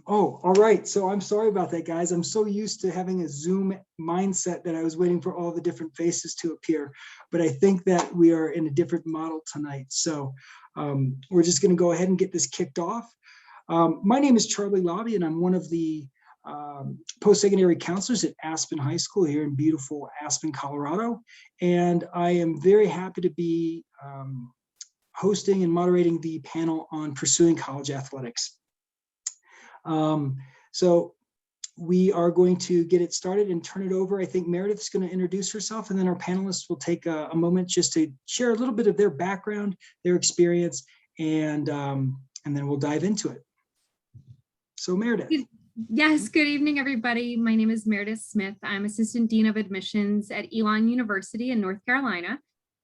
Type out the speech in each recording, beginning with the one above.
Oh, all right. So I'm sorry about that, guys. I'm so used to having a Zoom mindset that I was waiting for all the different faces to appear. But I think that we are in a different model tonight. So we're just going to go ahead and get this kicked off. My name is Charlie Lobby, and I'm one of the post-secondary counselors at Aspen High School here in beautiful Aspen, Colorado. And I am very happy to be hosting and moderating the panel on pursuing college athletics. So we are going to get it started and turn it over. I think Meredith's going to introduce herself, and then our panelists will take a moment just to share a little bit of their background, their experience, and then we'll dive into it. So Meredith. Yes, good evening, everybody. My name is Meredith Smith. I'm Assistant Dean of Admissions at Elon University in North Carolina,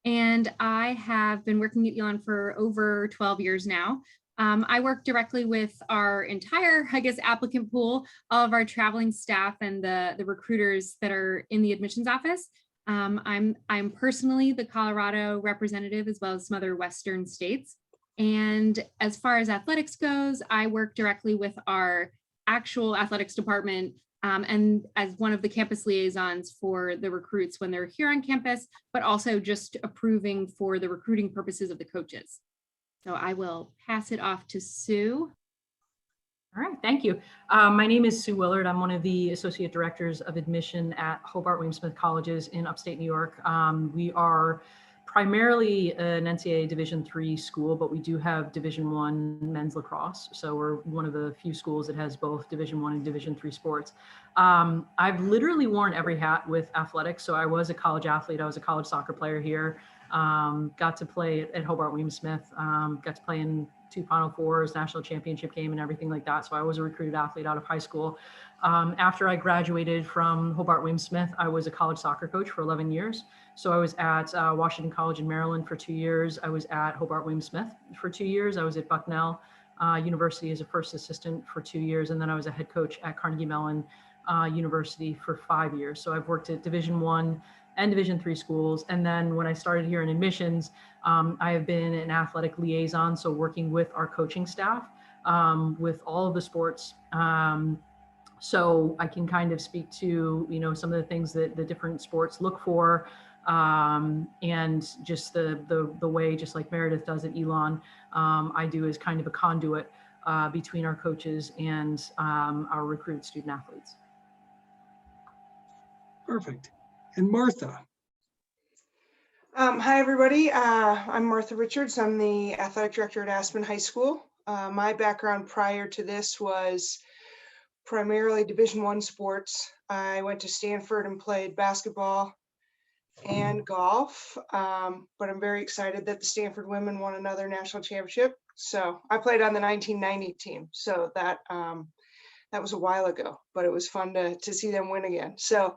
and I have been working at Elon for over 12 years now. I work directly with our entire, applicant pool, all of our traveling staff and the recruiters that are in the admissions office. I'm personally the Colorado representative, as well as some other Western states. And as far as athletics goes, I work directly with our actual athletics department and as one of the campus liaisons for the recruits when they're here on campus, but also just approving for the recruiting purposes of the coaches. So I will pass it off to Sue. All right, thank you. My name is Sue Willard. I'm one of the Associate Directors of Admission at Hobart William Smith Colleges in upstate New York. We are primarily an NCAA Division III school, but we do have Division I men's lacrosse. So we're one of the few schools that has both Division I and Division III sports. I've literally worn every hat with athletics. So I was a college athlete. I was a college soccer player here. Got to play at Hobart William Smith, got to play in 2 Final Fours, national championship game and everything like that. So I was a recruited athlete out of high school. After I graduated from Hobart William Smith, I was a college soccer coach for 11 years. So I was at Washington College in Maryland for 2 years. I was at Hobart William Smith for 2 years. I was at Bucknell University as a first assistant for 2 years. And then I was a head coach at Carnegie Mellon University for 5 years. So I've worked at Division I and Division III schools. And then when I started here in admissions, I have been an athletic liaison, so working with our coaching staff with all of the sports. So I can kind of speak to, some of the things that the different sports look for, and just the way, just like Meredith does at Elon, I do as kind of a conduit between our coaches and our recruited student athletes. Perfect. And Martha. Hi, everybody. I'm Martha Richards. I'm the athletic director at Aspen High School. My background prior to this was primarily Division I sports. I went to Stanford and played basketball and golf, but I'm very excited that the Stanford women won another national championship. So I played on the 1990 team. So that was a while ago, but it was fun to see them win again. So,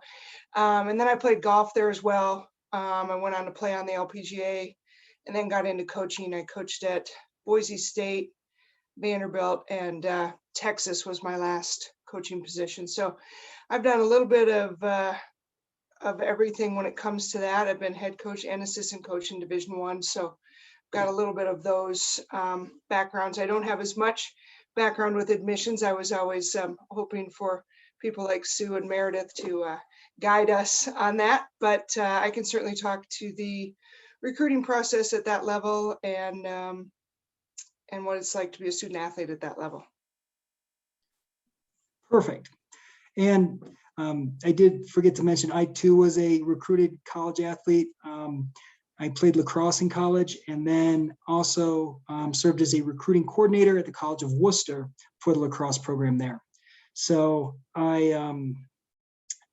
and then I played golf there as well. I went on to play on the LPGA and then got into coaching. I coached at Boise State, Vanderbilt, and Texas was my last coaching position. So I've done a little bit of everything when it comes to that. I've been head coach and assistant coach in Division I. So got a little bit of those backgrounds. I don't have as much background with admissions. I was always hoping for people like Sue and Meredith to guide us on that, but I can certainly talk to the recruiting process at that level and what it's like to be a student athlete at that level. Perfect. And I did forget to mention, I too was a recruited college athlete. I played lacrosse in college and then also served as a recruiting coordinator at the College of Worcester for the lacrosse program there. So I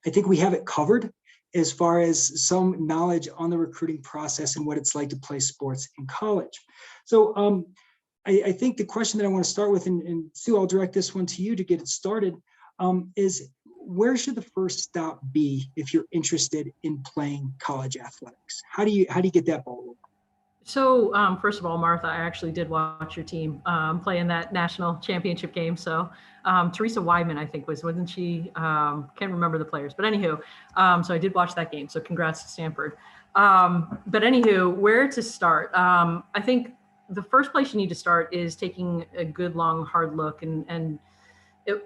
think we have it covered as far as some knowledge on the recruiting process and what it's like to play sports in college. So I think the question that I want to start with, and Sue, I'll direct this one to you to get it started, is where should the first stop be if you're interested in playing college athletics? How do you get that ball rolling? So first of all, Martha, I actually did watch your team play in that national championship game. So Teresa Weidman, I think wasn't she? Can't remember the players, but anywho, so I did watch that game. So congrats to Stanford. But anywho, where to start? I think the first place you need to start is taking a good, long, hard look and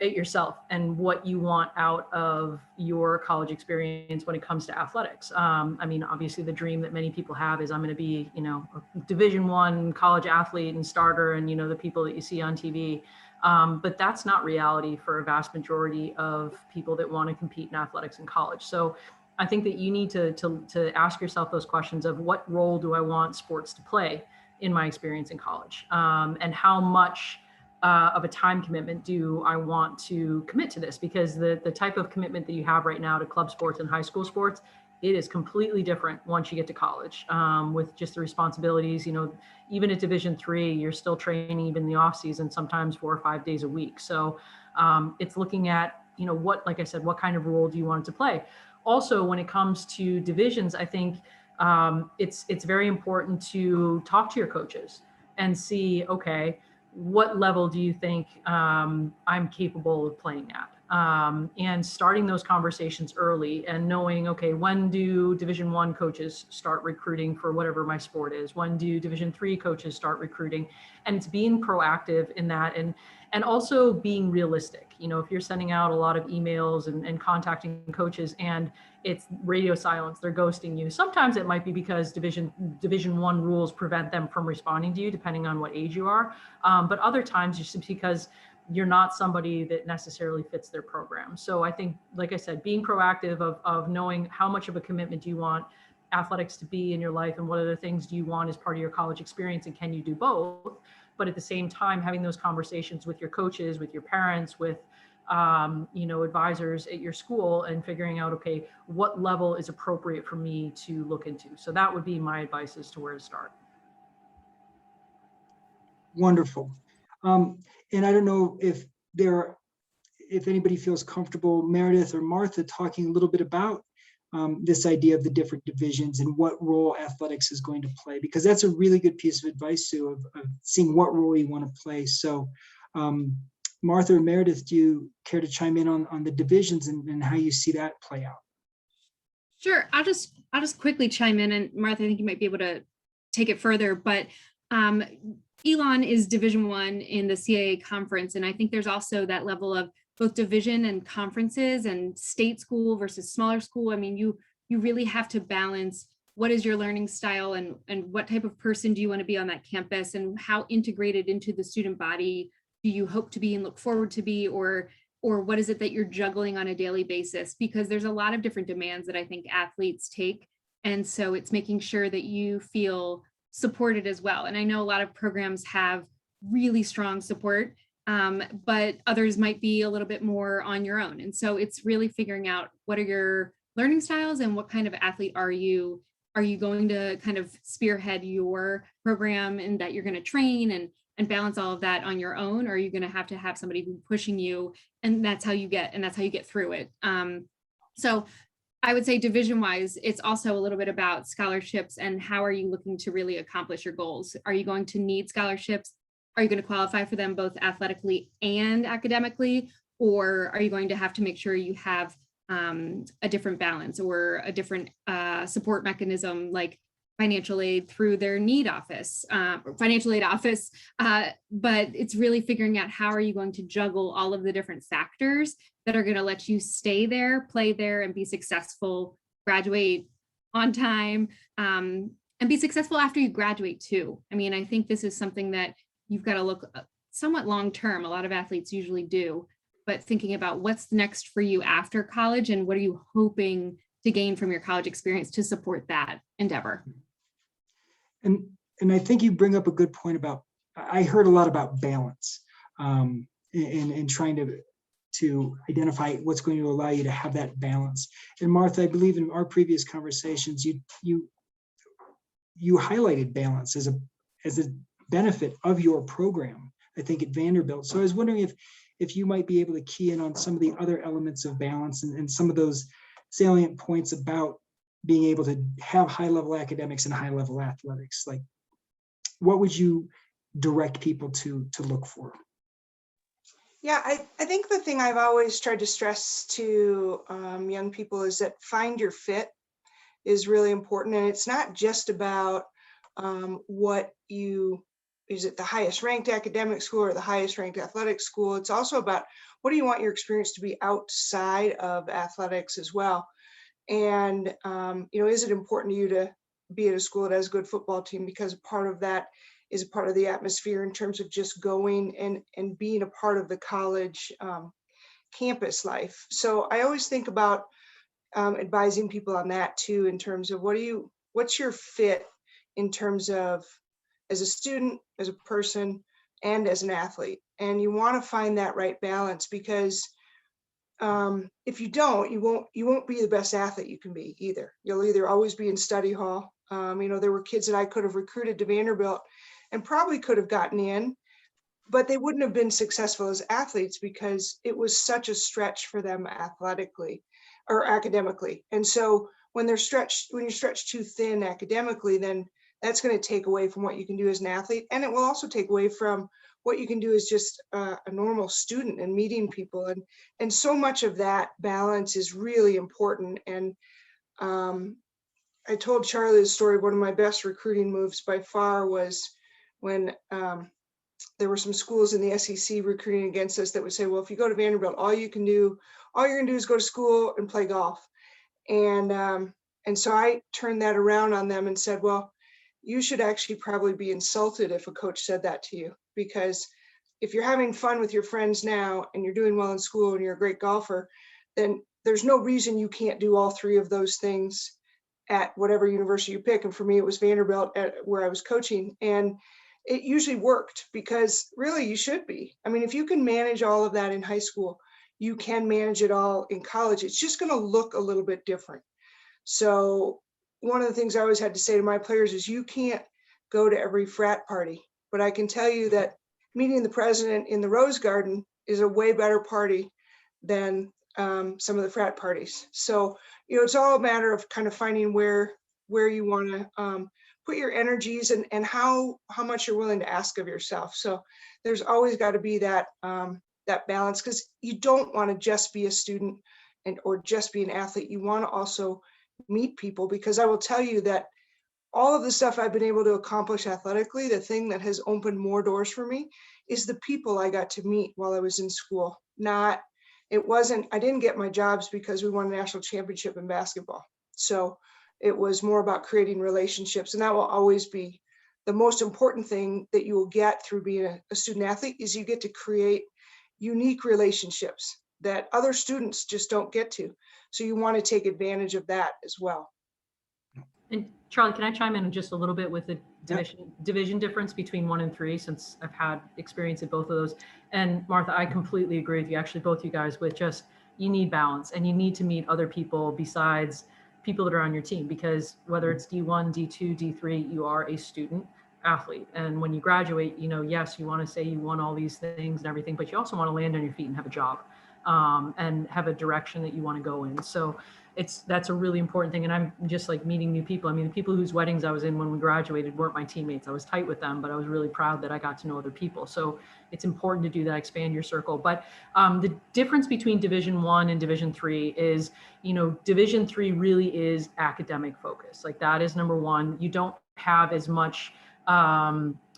at yourself and what you want out of your college experience when it comes to athletics. I mean, obviously the dream that many people have is I'm going to be, you know, a Division I college athlete and starter and, you know, the people that you see on TV. But that's not reality for a vast majority of people that want to compete in athletics in college. So I think that you need to ask yourself those questions of what role do I want sports to play in my experience in college, and how much of a time commitment do I want to commit to this? Because the type of commitment that you have right now to club sports and high school sports, it is completely different once you get to college, with just the responsibilities. You know, even at Division III, you're still training even in the off season, sometimes 4 or 5 days a week. So it's looking at, you know, what, like I said, what kind of role do you want it to play? Also, when it comes to divisions, I think it's very important to talk to your coaches and see, okay, what level do you think I'm capable of playing at? And starting those conversations early and knowing, okay, when do Division I coaches start recruiting for whatever my sport is? When do Division III coaches start recruiting? And it's being proactive in that, and also being realistic. You know, if you're sending out a lot of emails and contacting coaches and it's radio silence, they're ghosting you. Sometimes it might be because Division I rules prevent them from responding to you, depending on what age you are. But other times it's just because you're not somebody that necessarily fits their program. So I think, like I said, being proactive of knowing how much of a commitment do you want athletics to be in your life, and what other things do you want as part of your college experience, and can you do both? But at the same time, having those conversations with your coaches, with your parents, with you know, advisors at your school, and figuring out, okay, what level is appropriate for me to look into. So that would be my advice as to where to start. Wonderful. And I don't know if anybody feels comfortable, Meredith or Martha, talking a little bit about this idea of the different divisions and what role athletics is going to play, because that's a really good piece of advice, Sue, of seeing what role you want to play. So Martha or Meredith, do you care to chime in on the divisions and how you see that play out? Sure. I'll just quickly chime in, and Martha, I think you might be able to take it further, but Elon is Division I in the CAA conference. And I think there's also that level of both division and conferences and state school versus smaller school. I mean, you really have to balance what is your learning style and what type of person do you want to be on that campus, and how integrated into the student body do you hope to be and look forward to be, or what is it that you're juggling on a daily basis? Because there's a lot of different demands that I think athletes take. And so it's making sure that you feel supported as well. And I know a lot of programs have really strong support, but others might be a little bit more on your own. And so it's really figuring out what are your learning styles and what kind of athlete are you? Are you going to kind of spearhead your program and that you're going to train and balance all of that on your own? Or are you going to have somebody pushing you, and that's how you get through it? So I would say division wise, it's also a little bit about scholarships and how are you looking to really accomplish your goals? Are you going to need scholarships? Are you going to qualify for them both athletically and academically? Or are you going to have to make sure you have a different balance or a different support mechanism, like financial aid through their need office, financial aid office? But it's really figuring out how are you going to juggle all of the different factors that are going to let you stay there, play there, and be successful, graduate on time, and be successful after you graduate too. I mean, I think this is something that you've got to look somewhat long-term. A lot of athletes usually do, but thinking about what's next for you after college and what are you hoping to gain from your college experience to support that endeavor. And I think you bring up a good point about, I heard a lot about balance and trying to identify what's going to allow you to have that balance. And Martha, I believe in our previous conversations, you highlighted balance as a benefit of your program, I think, at Vanderbilt. So I was wondering if you might be able to key in on some of the other elements of balance and some of those salient points about being able to have high-level academics and high-level athletics. Like, what would you direct people to look for? Yeah, I think the thing I've always tried to stress to young people is that find your fit is really important. And it's not just about what you is it the highest ranked academic school or the highest ranked athletic school? It's also about what do you want your experience to be outside of athletics as well? And, is it important to you to be at a school that has a good football team? Because part of that is a part of the atmosphere in terms of just going and being a part of the college campus life. So I always think about advising people on that too, in terms of what's your fit in terms of as a student, as a person, and as an athlete. And you want to find that right balance, because if you don't, you won't be the best athlete you can be either. You'll either always be in study hall. There were kids that I could have recruited to Vanderbilt and probably could have gotten in, but they wouldn't have been successful as athletes because it was such a stretch for them athletically or academically. And so when you're stretched too thin academically, then that's going to take away from what you can do as an athlete. And it will also take away from what you can do as just a normal student and meeting people. And so much of that balance is really important. And I told Charlie the story. One of my best recruiting moves by far was when there were some schools in the SEC recruiting against us that would say, well, if you go to Vanderbilt, all you're going to do is go to school and play golf. And so I turned that around on them and said, well, you should actually probably be insulted if a coach said that to you, because if you're having fun with your friends now and you're doing well in school and you're a great golfer, then there's no reason you can't do all three of those things at whatever university you pick. And for me, it was Vanderbilt where I was coaching. And it usually worked, because really you should be. I mean, if you can manage all of that in high school, you can manage it all in college. It's just going to look a little bit different. So one of the things I always had to say to my players is you can't go to every frat party, but I can tell you that meeting the president in the Rose Garden is a way better party than some of the frat parties. So, it's all a matter of kind of finding where you want to put your energies and how much you're willing to ask of yourself. So there's always got to be that balance, because you don't want to just be a student or just be an athlete. You want to also meet people, because I will tell you that all of the stuff I've been able to accomplish athletically, the thing that has opened more doors for me is the people I got to meet while I was in school. I didn't get my jobs because we won a national championship in basketball. So it was more about creating relationships, and that will always be the most important thing that you will get through being a student athlete, is you get to create unique relationships that other students just don't get to. So you want to take advantage of that as well. And Charlie, can I chime in just a little bit with the division difference between 1 and 3, since I've had experience at both of those? And Martha, I completely agree with you, actually, both you guys, with just, you need balance and you need to meet other people besides people that are on your team, because whether it's D1, D2, D3, you are a student athlete. And when you graduate, yes, you want to say you won all these things and everything, but you also want to land on your feet and have a job and have a direction that you want to go in. So that's a really important thing. And I'm just like meeting new people. I mean, the people whose weddings I was in when we graduated weren't my teammates. I was tight with them, but I was really proud that I got to know other people. So it's important to do that, expand your circle. But the difference between Division I and Division III is, Division III really is academic focus. Like, that is number one. You don't have as much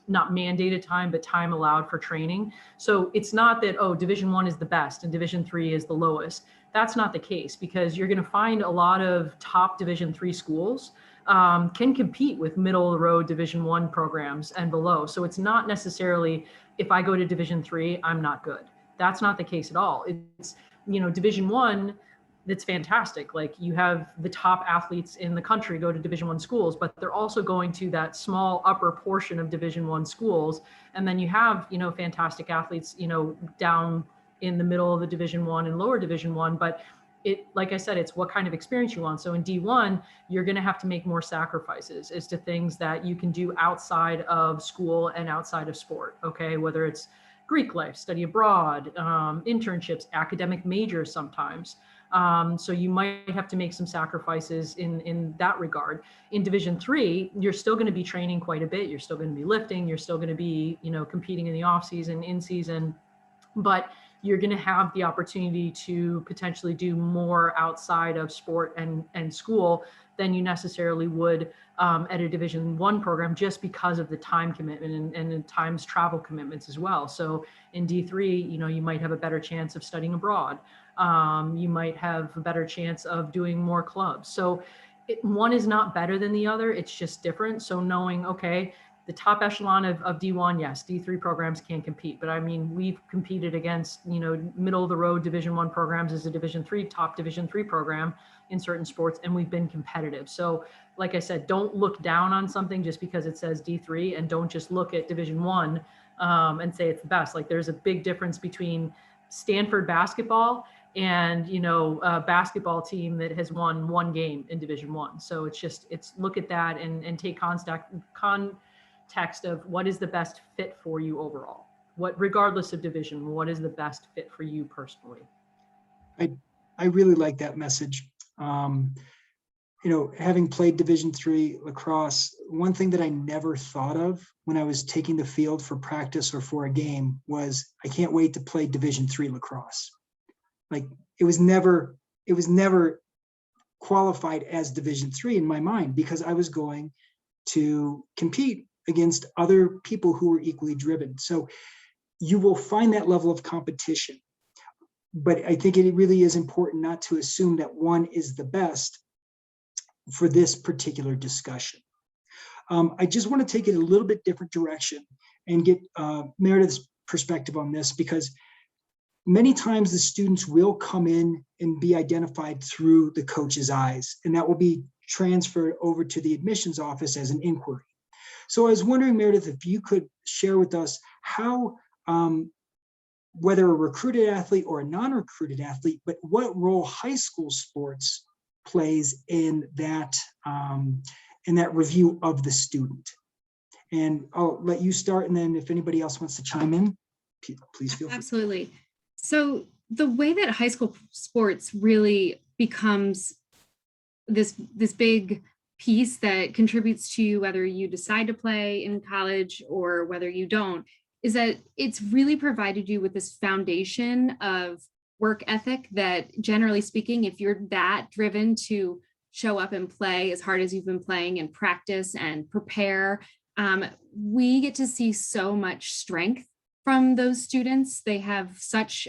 not mandated time, but time allowed for training. So it's not that, Division I is the best and Division III is the lowest. That's not the case, because you're going to find a lot of top Division III schools can compete with middle of the road Division I programs and below. So it's not necessarily, if I go to Division III, I'm not good. That's not the case at all. It's, Division I, that's fantastic. Like, you have the top athletes in the country go to Division I schools, but they're also going to that small upper portion of Division I schools. And then you have, fantastic athletes, down in the middle of the Division I and lower Division I. But like I said, it's what kind of experience you want. So in D1, you're going to have to make more sacrifices as to things that you can do outside of school and outside of sport. Okay. Whether it's Greek life, study abroad, internships, academic majors sometimes. So you might have to make some sacrifices in that regard. In Division III, you're still going to be training quite a bit. You're still going to be lifting. You're still going to be, competing in the off season, in season, but you're going to have the opportunity to potentially do more outside of sport and school than you necessarily would at a Division I program, just because of the time commitment and the times travel commitments as well. So in D3, you might have a better chance of studying abroad. You might have a better chance of doing more clubs. So one is not better than the other. It's just different. So knowing, okay, the top echelon of D1, yes, D3 programs can compete. But I mean, we've competed against, middle of the road Division I programs as a Division III, top Division III program in certain sports, and we've been competitive. So like I said, don't look down on something just because it says D3, and don't just look at Division I and say it's the best. Like, there's a big difference between Stanford basketball and a basketball team that has won one game in Division I. So it's look at that and take context of what is the best fit for you overall. What, regardless of division, what is the best fit for you personally? I really like that message. Having played Division III lacrosse, one thing that I never thought of when I was taking the field for practice or for a game was, I can't wait to play Division III lacrosse. Like, it was never qualified as Division III in my mind, because I was going to compete against other people who were equally driven. So you will find that level of competition. But I think it really is important not to assume that one is the best for this particular discussion. I just want to take it a little bit different direction and get Meredith's perspective on this, because many times the students will come in and be identified through the coach's eyes, and that will be transferred over to the admissions office as an inquiry. So I was wondering, Meredith, if you could share with us how, whether a recruited athlete or a non-recruited athlete, but what role high school sports plays in that review of the student. And I'll let you start, and then if anybody else wants to chime in, please feel free. Absolutely. So the way that high school sports really becomes this big piece that contributes to whether you decide to play in college or whether you don't, is that it's really provided you with this foundation of work ethic that, generally speaking, if you're that driven to show up and play as hard as you've been playing and practice and prepare, we get to see so much strength from those students. They have such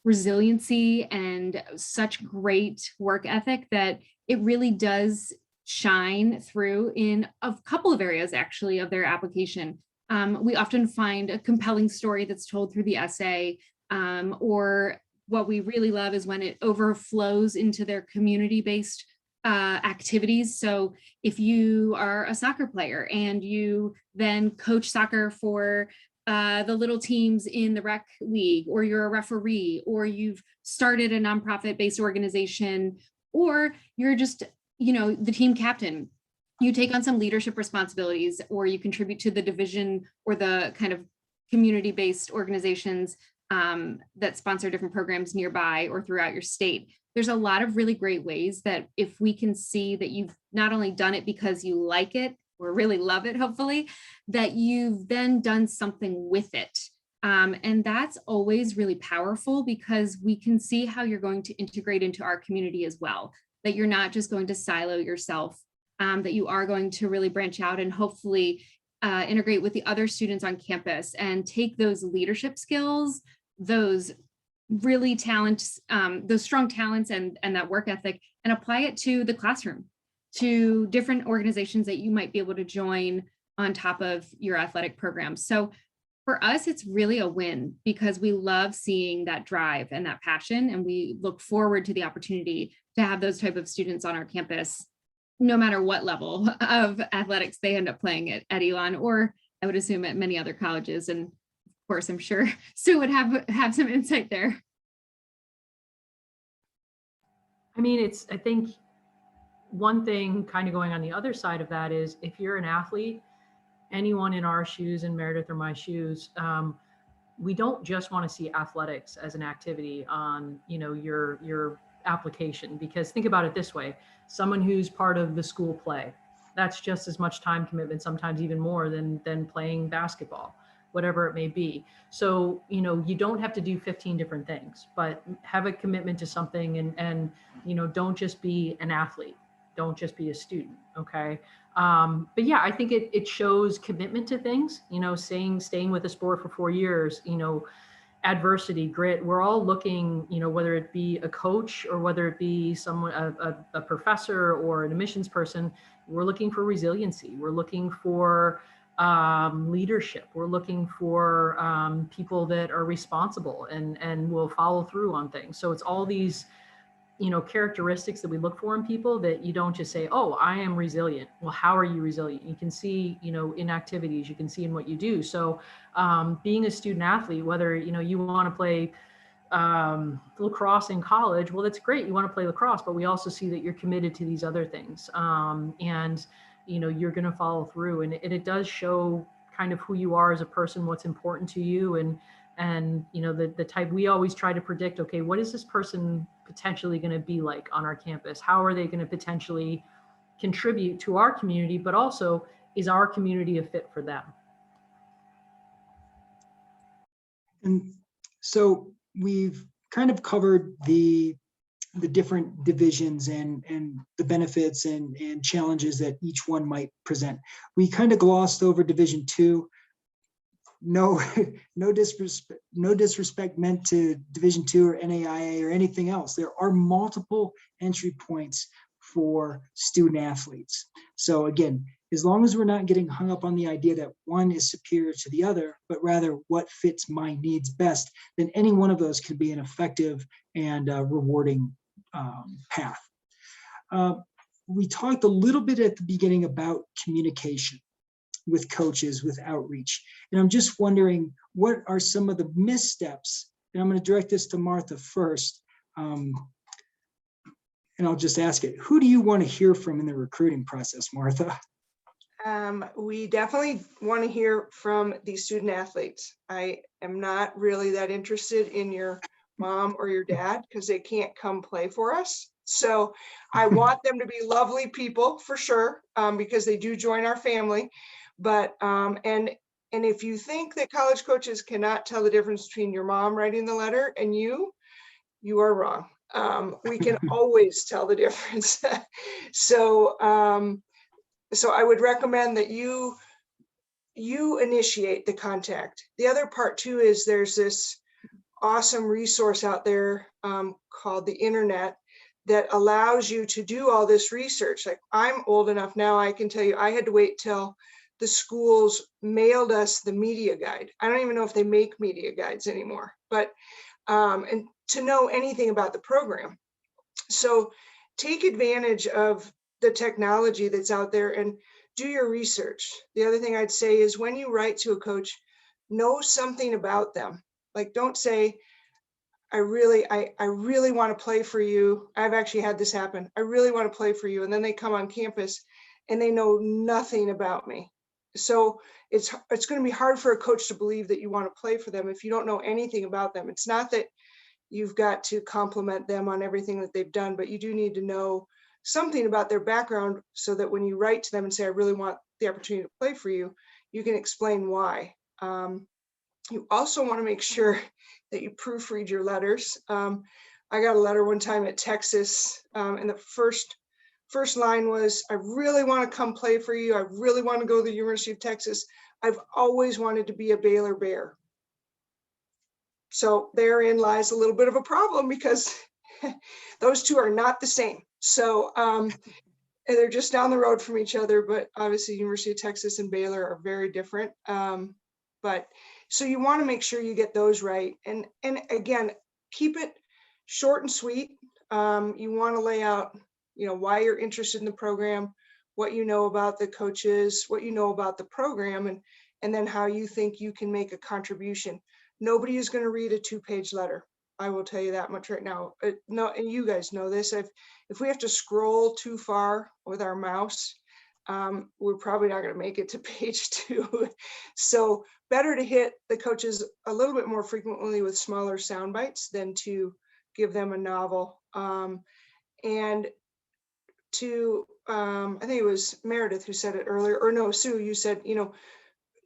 resiliency and such great work ethic that it really does shine through in a couple of areas, actually, of their application. We often find a compelling story that's told through the essay, or what we really love is when it overflows into their community-based activities. So if you are a soccer player and you then coach soccer for the little teams in the rec league, or you're a referee, or you've started a nonprofit-based organization, or you're just, the team captain, you take on some leadership responsibilities, or you contribute to the division or the kind of community-based organizations that sponsor different programs nearby or throughout your state. There's a lot of really great ways that if we can see that you've not only done it because you like it or really love it, hopefully, that you've then done something with it. And that's always really powerful, because we can see how you're going to integrate into our community as well, that you're not just going to silo yourself, that you are going to really branch out and hopefully integrate with the other students on campus and take those leadership skills, those really talents, those strong talents and that work ethic, and apply it to the classroom, to different organizations that you might be able to join on top of your athletic program. So for us, it's really a win, because we love seeing that drive and that passion, and we look forward to the opportunity to have those type of students on our campus, no matter what level of athletics they end up playing at Elon, or I would assume at many other colleges. And of course, I'm sure Sue would have some insight there. I mean, I think one thing kind of going on the other side of that is, if you're an athlete, anyone in our shoes, in Meredith or my shoes, we don't just want to see athletics as an activity on, your application. Because think about it this way: someone who's part of the school play, that's just as much time commitment, sometimes even more than playing basketball. whatever it may be. So, you know, you don't have to do 15 different things, but have a commitment to something, and you know, don't just be an athlete. Don't just be a student. Okay. But yeah, I think it shows commitment to things, you know, staying with a sport for 4 years, you know, adversity, grit. We're all looking, you know, whether it be a coach or whether it be someone, a professor or an admissions person, we're looking for resiliency. We're looking for leadership. We're looking for people that are responsible and will follow through on things. So it's all these, you know, characteristics that we look for in people, that you don't just say, oh, I am resilient. Well, how are you resilient? You can see, you know, in activities, you can see in what you do. So being a student athlete, whether, you know, you want to play lacrosse in college, well, that's great. You want to play lacrosse, but we also see that you're committed to these other things. And, you know, you're going to follow through, and it does show kind of who you are as a person, what's important to you. And you know, the type, we always try to predict, okay, what is this person potentially going to be like on our campus? How are they going to potentially contribute to our community, but also, is our community a fit for them? And so we've kind of covered the different divisions and the benefits and challenges that each one might present. We kind of glossed over Division II. No, no disrespect meant to Division II or NAIA or anything else. There are multiple entry points for student athletes. So again, as long as we're not getting hung up on the idea that one is superior to the other, but rather what fits my needs best, then any one of those could be an effective and rewarding path. We talked a little bit at the beginning about communication with coaches, with outreach. And I'm just wondering, what are some of the missteps? And I'm going to direct this to Martha first. And I'll just ask it, who do you want to hear from in the recruiting process, Martha? We definitely want to hear from the student athletes. I am not really that interested in your mom or your dad, because they can't come play for us. So I want them to be lovely people for sure, because they do join our family. But and if you think that college coaches cannot tell the difference between your mom writing the letter and you are wrong. We can always tell the difference. So so I would recommend that you initiate the contact. The other part too is there's this awesome resource out there called the internet that allows you to do all this research. Like, I'm old enough now, I can tell you, I had to wait till the schools mailed us the media guide. I don't even know if they make media guides anymore, but and to know anything about the program. So take advantage of the technology that's out there and do your research. The other thing I'd say is, when you write to a coach, know something about them. Like, don't say, I really want to play for you. I've actually had this happen. I really want to play for you. And then they come on campus and they know nothing about me. So it's going to be hard for a coach to believe that you want to play for them if you don't know anything about them. It's not that you've got to compliment them on everything that they've done, but you do need to know something about their background, so that when you write to them and say, I really want the opportunity to play for you, you can explain why. You also want to make sure that you proofread your letters. I got a letter one time at Texas, and the first line was, I really want to come play for you. I really want to go to the University of Texas. I've always wanted to be a Baylor Bear. So therein lies a little bit of a problem, because those two are not the same. So they're just down the road from each other, but obviously University of Texas and Baylor are very different. But so you want to make sure you get those right. And again, keep it short and sweet. You want to lay out, why you're interested in the program, what you know about the coaches, what you know about the program, and then how you think you can make a contribution. Nobody is going to read a 2-page letter. I will tell you that much right now. No, and you guys know this. If we have to scroll too far with our mouse, we're probably not going to make it to page 2. So better to hit the coaches a little bit more frequently with smaller sound bites than to give them a novel. And to, I think it was Meredith who said it earlier, or no, Sue, you said,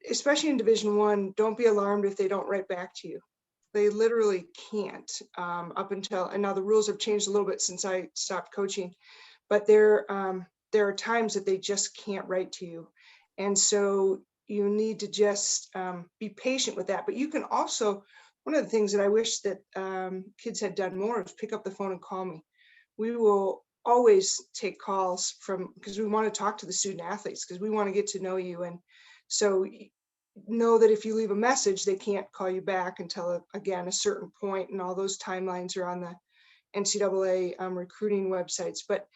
especially in Division I, don't be alarmed if they don't write back to you. They literally can't up until, and now the rules have changed a little bit since I stopped coaching, but there are times that they just can't write to you. And so you need to just be patient with that. But you can also, one of the things that I wish that kids had done more is pick up the phone and call me. We will always take calls because we want to talk to the student athletes, because we want to get to know you. And so know that if you leave a message, they can't call you back until, again, a certain point, and all those timelines are on the NCAA recruiting websites. But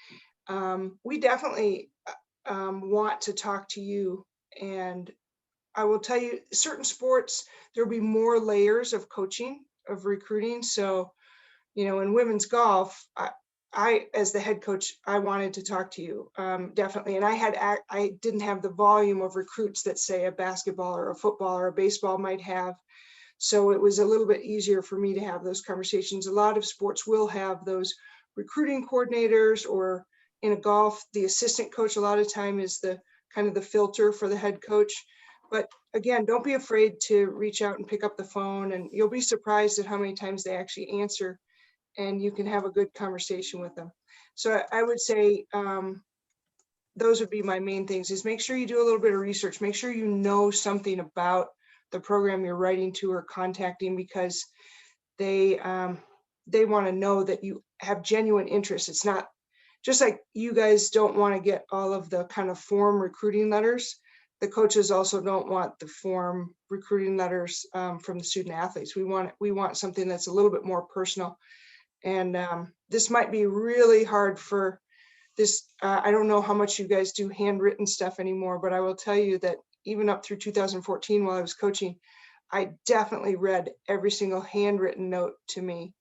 we definitely want to talk to you. And I will tell you, certain sports, there'll be more layers of coaching, of recruiting. So, in women's golf, I, as the head coach, I wanted to talk to you, definitely. And I didn't have the volume of recruits that, say, a basketball or a football or a baseball might have. So it was a little bit easier for me to have those conversations. A lot of sports will have those recruiting coordinators, or in a golf, the assistant coach a lot of time is the kind of the filter for the head coach. But again, don't be afraid to reach out and pick up the phone, and you'll be surprised at how many times they actually answer, and you can have a good conversation with them. So I would say those would be my main things, is make sure you do a little bit of research, make sure you know something about the program you're writing to or contacting, because they want to know that you have genuine interest. It's not just like you guys don't want to get all of the kind of form recruiting letters. The coaches also don't want the form recruiting letters from the student athletes. We want something that's a little bit more personal. And this might be really hard for this. I don't know how much you guys do handwritten stuff anymore, but I will tell you that even up through 2014, while I was coaching, I definitely read every single handwritten note to me.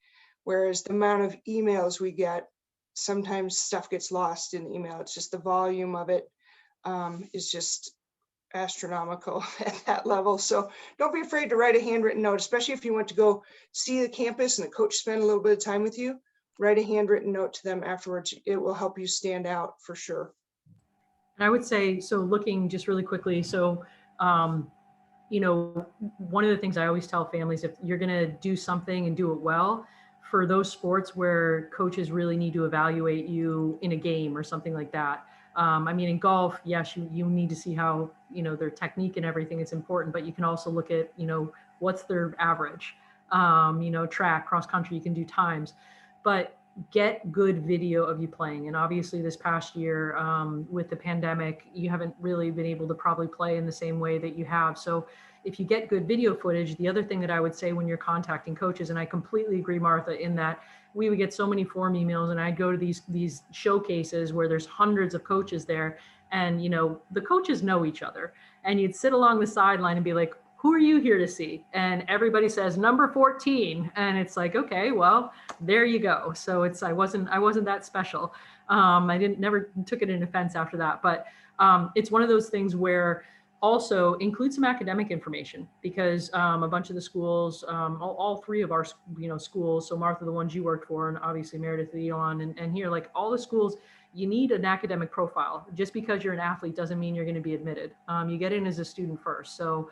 Whereas the amount of emails we get, sometimes stuff gets lost in the email. It's just the volume of it is just astronomical at that level. So don't be afraid to write a handwritten note, especially if you want to go see the campus and the coach spend a little bit of time with you. Write a handwritten note to them afterwards. It will help you stand out for sure. And I would say, so looking just really quickly, so one of the things I always tell families, if you're going to do something and do it well, for those sports where coaches really need to evaluate you in a game or something like that. In golf, yes, you need to see how, their technique and everything is important, but you can also look at, what's their average, track, cross country, you can do times, but get good video of you playing. And obviously this past year with the pandemic, you haven't really been able to probably play in the same way that you have. So if you get good video footage, the other thing that I would say when you're contacting coaches, and I completely agree, Martha, in that we would get so many form emails, and I'd go to these showcases where there's hundreds of coaches there, and the coaches know each other, and you'd sit along the sideline and be like, who are you here to see? And everybody says number 14, and it's like, okay, well, there you go. So I wasn't that special. I never took it in offense after that, but it's one of those things where also include some academic information, because a bunch of the schools, all three of our schools, so Martha, the ones you worked for, and obviously Meredith, Elon, and here, like all the schools, you need an academic profile. Just because you're an athlete doesn't mean you're going to be admitted. You get in as a student first. So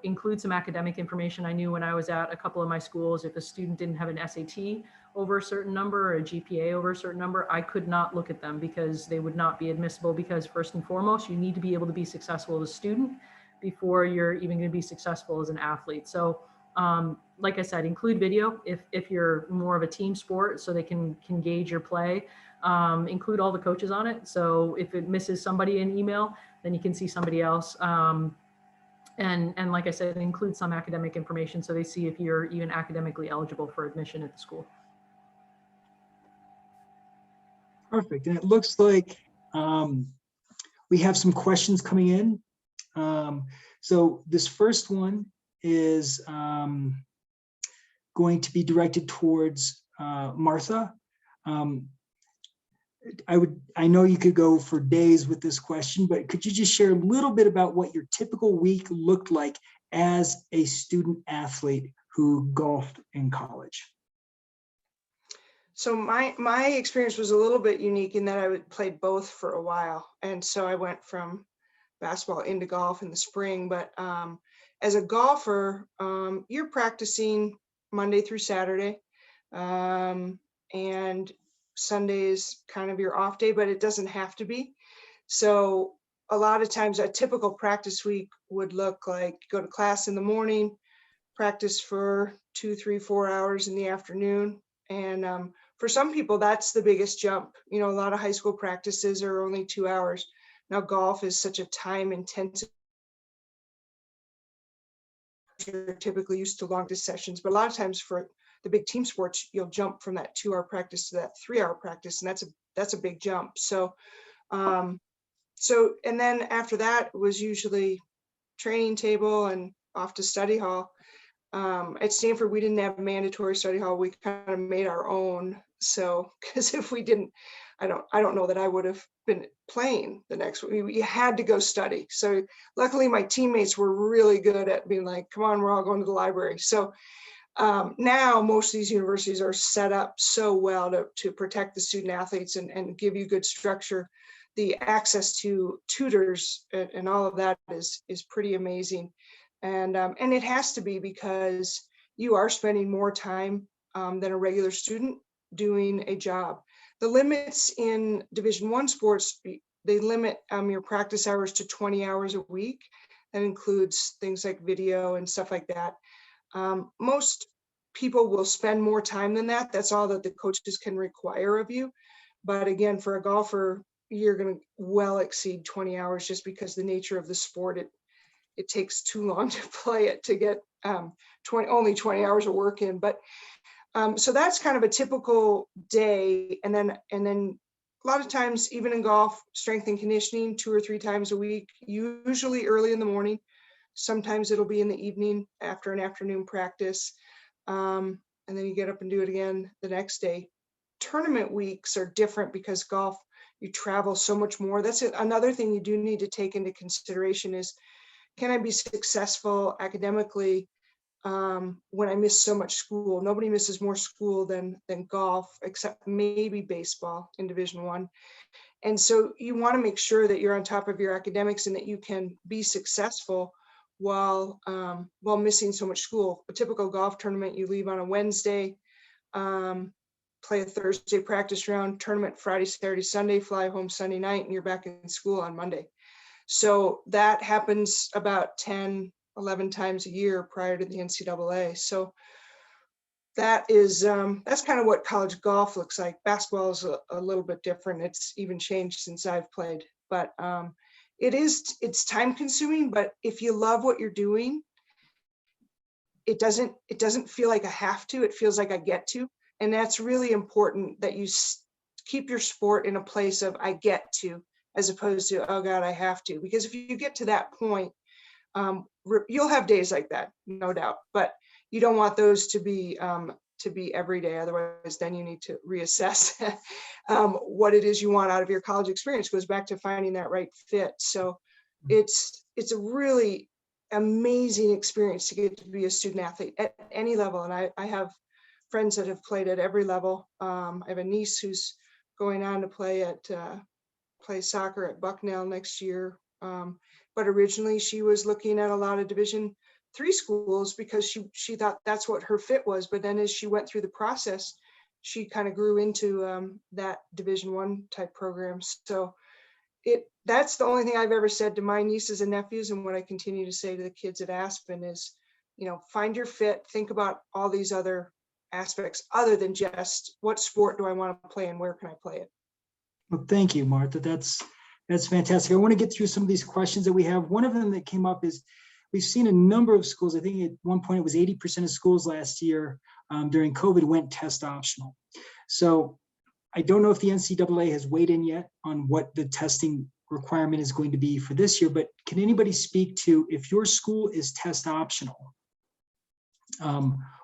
include some academic information. I knew when I was at a couple of my schools, if a student didn't have an SAT over a certain number or a GPA over a certain number, I could not look at them because they would not be admissible, because first and foremost, you need to be able to be successful as a student before you're even going to be successful as an athlete. So like I said, include video if you're more of a team sport, so they can gauge your play. Include all the coaches on it. So if it misses somebody in email, then you can see somebody else. And like I said, include some academic information so they see if you're even academically eligible for admission at the school. Perfect. And it looks like we have some questions coming in. So this first one is going to be directed towards Martha. I know you could go for days with this question, but could you just share a little bit about what your typical week looked like as a student athlete who golfed in college? So my experience was a little bit unique in that I would play both for a while. And so I went from basketball into golf in the spring. But as a golfer, you're practicing Monday through Saturday, and Sunday is kind of your off day, but it doesn't have to be. So a lot of times a typical practice week would look like go to class in the morning, practice for 2, 3, 4 hours in the afternoon. And for some people, that's the biggest jump. You know, a lot of high school practices are only 2 hours. Now golf is such a time intensive. You're typically used to long distance sessions, but a lot of times for the big team sports, you'll jump from that 2-hour practice to that 3-hour practice. And that's a big jump. So, and then after that was usually training table and off to study hall. At Stanford, we didn't have a mandatory study hall. We kind of made our own. So, because if we didn't, I don't know that I would have been playing the next week. We had to go study. So luckily my teammates were really good at being like, come on, we're all going to the library. So now most of these universities are set up so well to protect the student athletes and give you good structure. The access to tutors and all of that is pretty amazing. And it has to be because you are spending more time than a regular student doing a job. The limits in Division I sports, they limit your practice hours to 20 hours a week. That includes things like video and stuff like that. Most people will spend more time than that. That's all that the coaches can require of you. But again, for a golfer, you're going to well exceed 20 hours just because the nature of the sport, it takes too long to play it to get only 20 hours of work in. But so that's kind of a typical day. And then a lot of times, even in golf, strength and conditioning 2 or 3 times a week, usually early in the morning. Sometimes it'll be in the evening after an afternoon practice. And then you get up and do it again the next day. Tournament weeks are different because golf, you travel so much more. That's another thing you do need to take into consideration is, can I be successful academically when I miss so much school? Nobody misses more school than golf, except maybe baseball in Division I. And so you want to make sure that you're on top of your academics and that you can be successful while missing so much school. A typical golf tournament, you leave on a Wednesday, play a Thursday practice round, tournament Friday, Saturday, Sunday, fly home Sunday night, and you're back in school on Monday. So that happens about 10, 11 times a year prior to the NCAA. So that is, that's kind of what college golf looks like. Basketball is a little bit different. It's even changed since I've played, but it's time consuming, but if you love what you're doing, it doesn't feel like I have to, it feels like I get to. And that's really important, that you keep your sport in a place of I get to, as opposed to, oh God, I have to. Because if you get to that point, you'll have days like that, no doubt, but you don't want those to be every day. Otherwise, then you need to reassess what it is you want out of your college experience. It goes back to finding that right fit. So it's a really amazing experience to get to be a student athlete at any level. And I have friends that have played at every level. I have a niece who's going on to play soccer at Bucknell next year. But originally she was looking at a lot of Division III schools because she thought that's what her fit was. But then as she went through the process, she kind of grew into that Division I type program. So that's the only thing I've ever said to my nieces and nephews, and what I continue to say to the kids at Aspen is, find your fit, think about all these other aspects other than just what sport do I want to play and where can I play it. Well, thank you, Martha. That's fantastic. I want to get through some of these questions that we have. One of them that came up is, we've seen a number of schools, I think at one point it was 80% of schools last year during COVID went test optional. So I don't know if the NCAA has weighed in yet on what the testing requirement is going to be for this year, but can anybody speak to, if your school is test optional,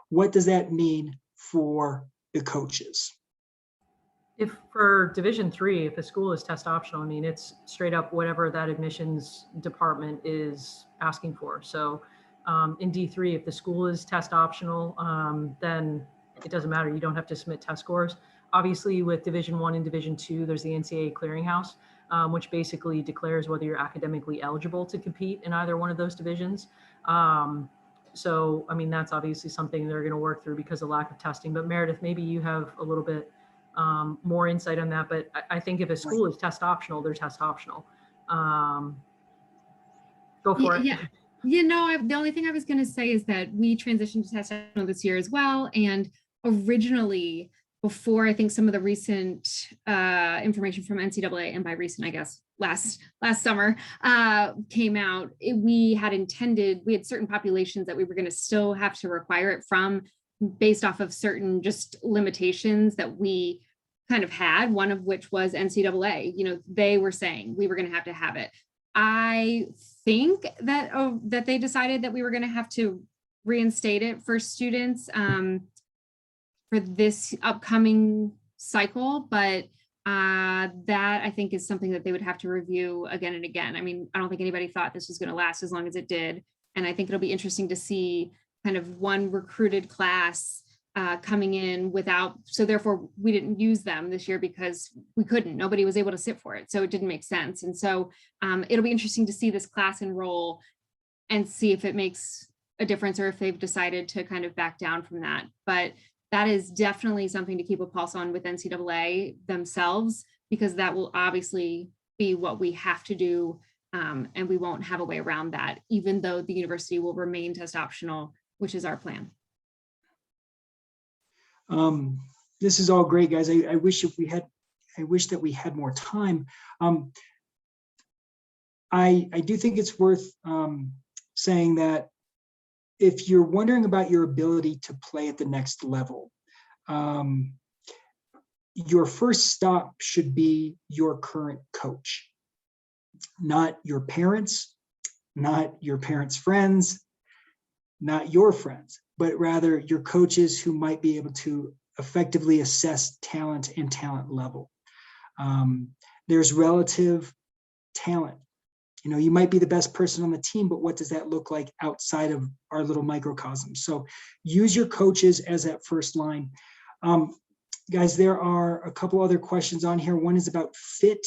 what does that mean for the coaches? If for Division III, if a school is test optional, I mean, it's straight up whatever that admissions department is asking for. So in D3, if the school is test optional, then it doesn't matter. You don't have to submit test scores. Obviously, with Division I and Division II, there's the NCAA clearinghouse. which basically declares whether you're academically eligible to compete in either one of those divisions. So, I mean, that's obviously something they're going to work through because of lack of testing. But Meredith, maybe you have a little bit more insight on that. But I think if a school is test optional, they're test optional. Go for it. Yeah. The only thing I was going to say is that we transitioned to test optional this year as well. And originally, before I think some of the recent information from NCAA, and by recent, I guess, last summer came out, we had certain populations that we were going to still have to require it from based off of certain just limitations that we kind of had, one of which was NCAA. They were saying we were going to have it. I think that that they decided that we were going to have to reinstate it for students for this upcoming cycle, but that I think is something that they would have to review again and again. I mean, I don't think anybody thought this was going to last as long as it did, and I think it'll be interesting to see kind of one recruited class coming in without, so therefore we didn't use them this year because we couldn't, nobody was able to sit for it. So it didn't make sense. And so it'll be interesting to see this class enroll and see if it makes a difference or if they've decided to kind of back down from that. But that is definitely something to keep a pulse on with NCAA themselves, because that will obviously be what we have to do. And we won't have a way around that, even though the university will remain test optional, which is our plan. This is all great, guys. I wish that we had more time. I do think it's worth saying that if you're wondering about your ability to play at the next level, your first stop should be your current coach, not your parents, not your parents' friends, not your friends, but rather your coaches who might be able to effectively assess talent and talent level. There's relative talent. You might be the best person on the team, but what does that look like outside of our little microcosm? So use your coaches as that first line. Guys, there are a couple other questions on here. One is about fit.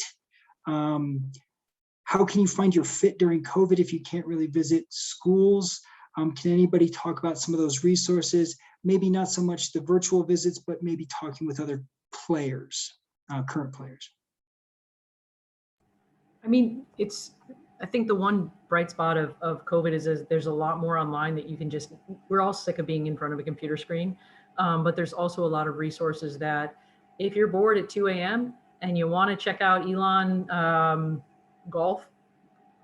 How can you find your fit during COVID if you can't really visit schools? Can anybody talk about some of those resources? Maybe not so much the virtual visits, but maybe talking with other players, current players. I mean, I think the one bright spot of COVID is there's a lot more online that you can we're all sick of being in front of a computer screen. But there's also a lot of resources that if you're bored at 2 a.m. and you want to check out Elon golf,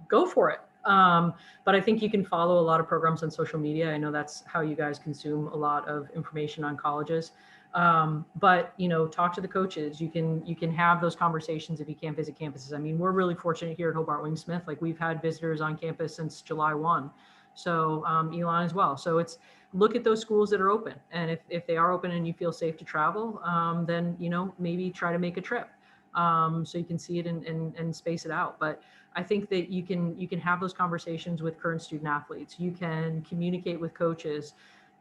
go for it. But I think you can follow a lot of programs on social media. I know that's how you guys consume a lot of information on colleges. But talk to the coaches. You can have those conversations if you can't visit campuses. I mean, we're really fortunate here at Hobart Wing Smith. Like, we've had visitors on campus since July 1. So Elon as well. So it's look at those schools that are open, and if they are open and you feel safe to travel, then maybe try to make a trip so you can see it and space it out. But I think that you can have those conversations with current student athletes. You can communicate with coaches.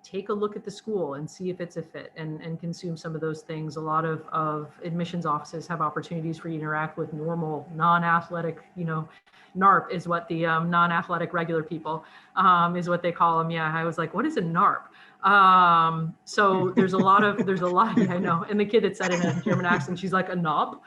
Take a look at the school and see if it's a fit, and consume some of those things. A lot of admissions offices have opportunities for you to interact with normal, non-athletic, NARP is what the non-athletic regular people is what they call them. Yeah, I was like, what is a NARP? So there's a lot, yeah, I know. And the kid that said it in a German accent, she's like, a knob.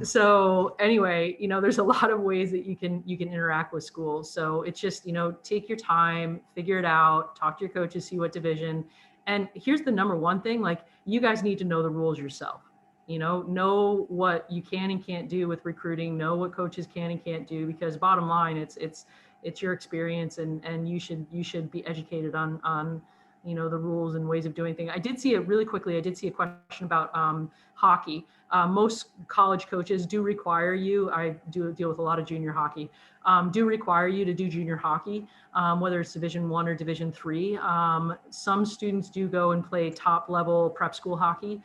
So anyway, there's a lot of ways that you can interact with schools. So it's just, take your time, figure it out, talk to your coaches, see what division. And here's the number one thing, like, you guys need to know the rules yourself. Know what you can and can't do with recruiting, know what coaches can and can't do, because bottom line, it's your experience, and you should be educated on the rules and ways of doing things. I did see a question about hockey. Most college coaches do require you, I do deal with a lot of junior hockey, do require you to do junior hockey, whether it's Division I or Division III. Some students do go and play top level prep school hockey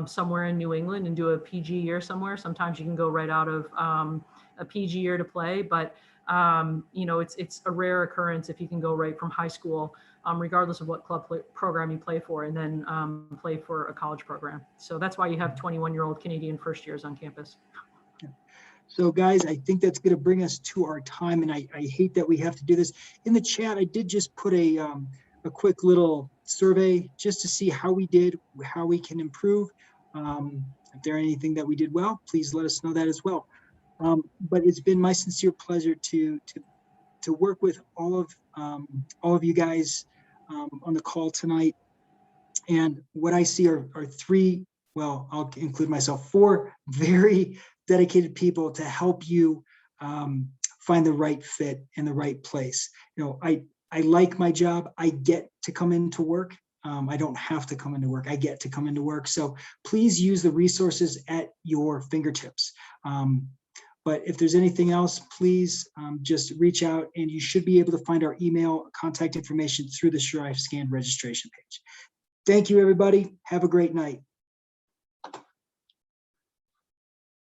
somewhere in New England and do a PG year somewhere. Sometimes you can go right out of a PG year to play, but it's a rare occurrence if you can go right from high school, regardless of what program you play for, and then play for a college program. So that's why you have 21-year-old Canadian first years on campus. Yeah. So guys, I think that's going to bring us to our time, and I hate that we have to do this. In the chat, I did just put a quick little survey just to see how we did, how we can improve. If there anything that we did well, please let us know that as well. But it's been my sincere pleasure to work with all of you guys on the call tonight. And what I see are three, well, I'll include myself, four very dedicated people to help you find the right fit and the right place. You know, I like my job. I get to come into work. I don't have to come into work. I get to come into work. So please use the resources at your fingertips. But if there's anything else, please just reach out, and you should be able to find our email contact information through the SureIScan registration page. Thank you, everybody. Have a great night.